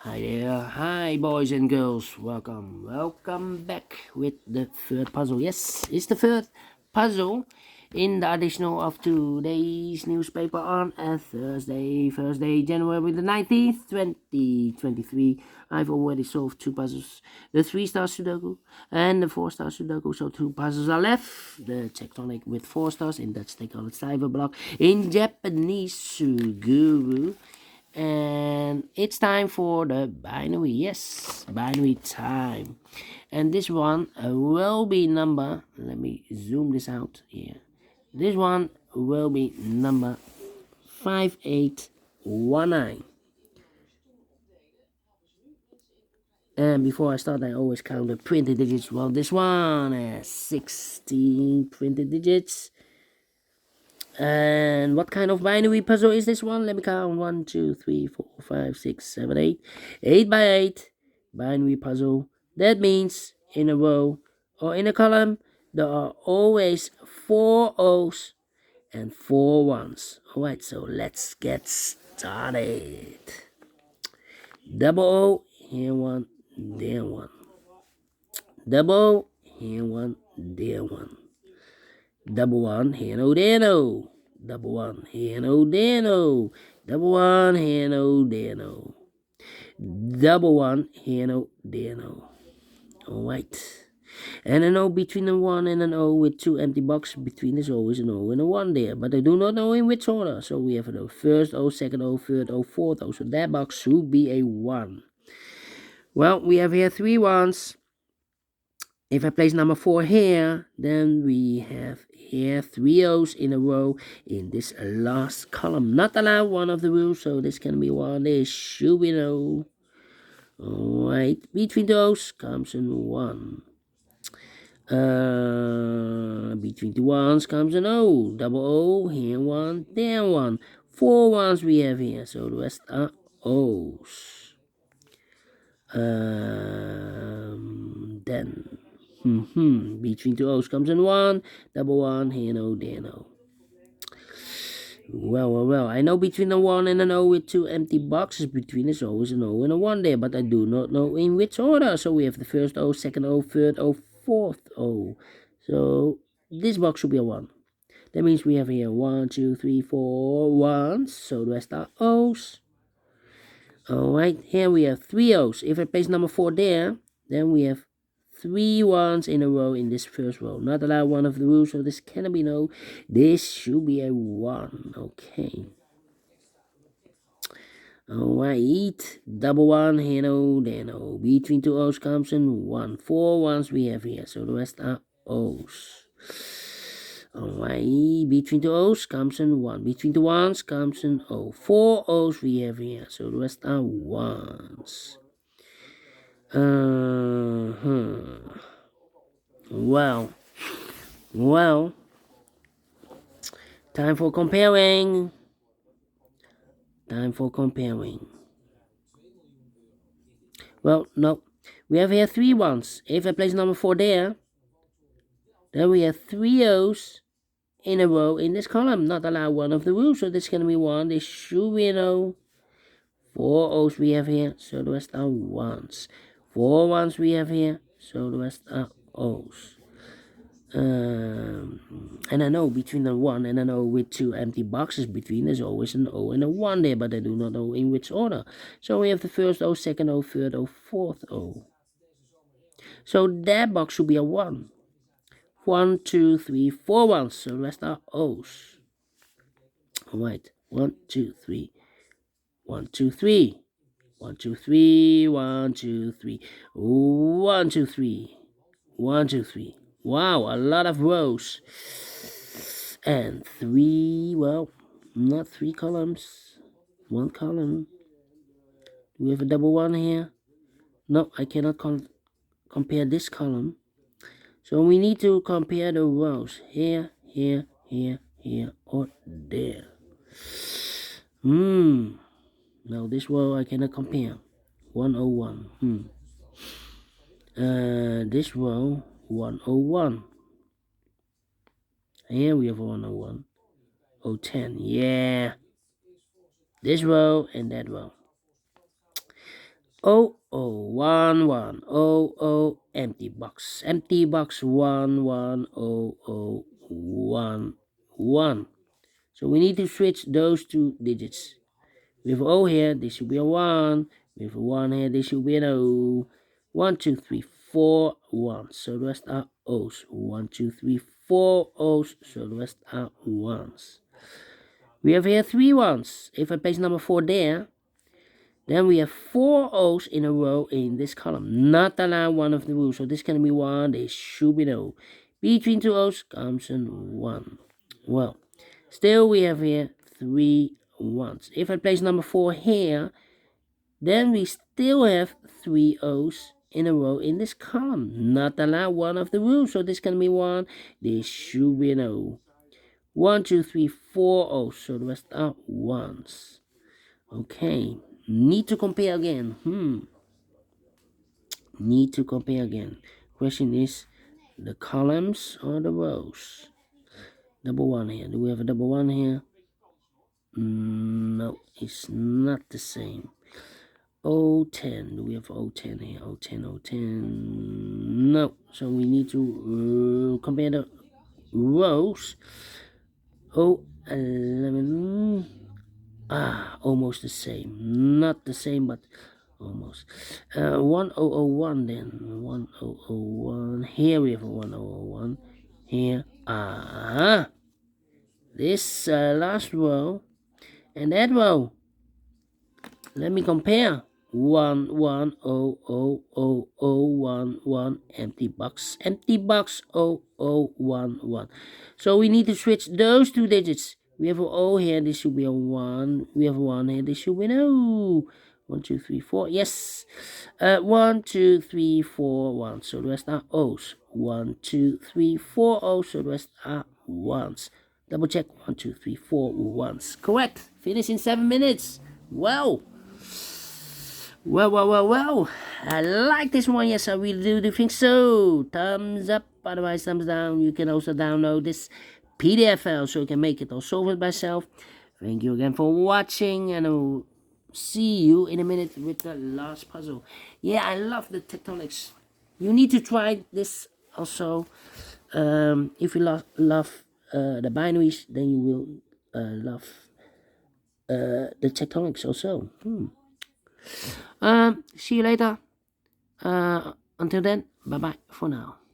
Hi there, hi boys and girls, welcome back with the third puzzle. Yes, it's the third puzzle in the additional of today's newspaper on a Thursday, January the 19th, 2023. I've already solved two puzzles, the 3-star Sudoku and the 4-star Sudoku, so two puzzles are left. The tectonic with 4 stars, in Dutch they call it cyberblock, in Japanese Suguru. And it's time for the binary. Yes, binary time. And this one will be number, let me zoom this out here. This one will be number 5819. And before I start, I always count the printed digits. Well, this one has 16 printed digits. And what kind of binary puzzle is this one? Let me count. 1, 2, 3, 4, 5, 6, 7, 8. 8 by 8 binary puzzle. That means in a row or in a column, there are always 4 O's and 4 ones. Alright, so let's get started. Double O, here one, there one. Double O, here one, there one. Double one, here no, there no. Double one, here no, there no. Double one, here no, there no. Double one, here no, there no. Alright. And an O between a 1 and an O with 2 empty boxes between. There's always an O and a 1 there. But I do not know in which order. So we have the first O, second O, third O, fourth O. So that box should be a 1. Well, we have here 3 ones. If I place number 4 here, then we have here 3 O's in a row in this last column. Not allowed, one of the rules, so this can be 1. This should be no. Alright, between the O's comes an 1. Between the ones comes an O. Double O, here 1, there 1. 4 ones we have here, so the rest are O's. Then between 2 O's comes an 1. Double 1, here no, there no. Well. I know between a 1 and an O with 2 empty boxes between, there's always an O and a 1 there, but I do not know in which order. So we have the first O, second O, third O, fourth O. So this box should be a 1. That means we have here 1, 2, 3, 4 ones. So the rest are O's. Alright, here we have 3 O's. If I place number 4 there, then we have 3 ones in a row in this first row. Not allowed, one of the rules, so this cannot be no. This should be a 1. Okay. Alright, double 1, here no, there no. Between 2 O's comes in 1. 4 ones we have here, so the rest are O's. Alright, between 2 O's comes in 1. Between the ones comes in O. 4 O's we have here, so the rest are ones. Well, time for comparing. Well, no, we have here 3 ones. If I place number 4 there, then we have 3 O's in a row in this column. Not allowed, one of the rules, so this is going to be 1. This should be an O. 4 O's we have here, so the rest are ones. 4 ones we have here, so the rest are O's. And I know between a 1 and an O with 2 empty boxes between, there's always an O and a 1 there, but I do not know in which order. So we have the first O, second O, third O, fourth O. So that box should be a 1. 1, 2, 3, 4 ones, so the rest are O's. Alright, 1, 2, 3. 1, 2, 3. 1, 2, 3. 1, 2, 3. 1, 2, 3. 1, 2, 3. Wow, a lot of rows. And 3, well, not 3 columns. 1 column. Do we have a double 1 here? No, I cannot compare this column. So we need to compare the rows. Here, or there. Now this row I cannot compare. 101. This row 101. Here we have 101. 010. Yeah. This row and that row. 0011 empty box 110011. So we need to switch those two digits. With O here, this should be a 1. With a 1 here, this should be an O. 1, 2, 3, 4, 1. So the rest are O's. 1, 2, 3, 4 O's. So the rest are 1s. We have here 3 1s. If I place number 4 there, then we have 4 O's in a row in this column. Not allowed one of the rules. So this can be 1. This should be no. Between 2 O's comes a 1. Well, still we have here 3 1s. If I place number 4 here, then we still have 3 O's in a row in this column. Not allowed one of the rules. So this can be 1. This should be an O. 1, 2, 3, 4 O's. So the rest are 1s. Okay. Need to compare again. Need to compare again. Question is the columns or the rows? Double 1 here. Do we have a double 1 here? No, it's not the same. O10. Do we have O10 here? O10, O10. No. So we need to compare the rows. O11. Almost the same. Not the same, but almost. 1001 then. 1001. Here we have a 1001. Here. This last row and that row. Let me compare. 110011 empty box 0011. So we need to switch those two digits. We have an O here, this should be a 1. We have a 1 here, this should be an O. 1, 2, 3, 4. Yes. 1, 2, 3, 4, 1. So the rest are O's. 1, 2, 3, 4 O's. So the rest are 1s. Double check. 1, 2, 3, 4 1s. Correct. Finish in 7 minutes. Wow. Well. I like this one. Yes, I really do think so. Thumbs up. Otherwise, thumbs down. You can also download this PDF file so you can make it or solve it by yourself. Thank you again for watching, and I'll see you in a minute with the last puzzle. Yeah, I love the tectonics. You need to try this also. If you love the binaries, then you will love the tectonics also. See you later. Until then, bye bye for now.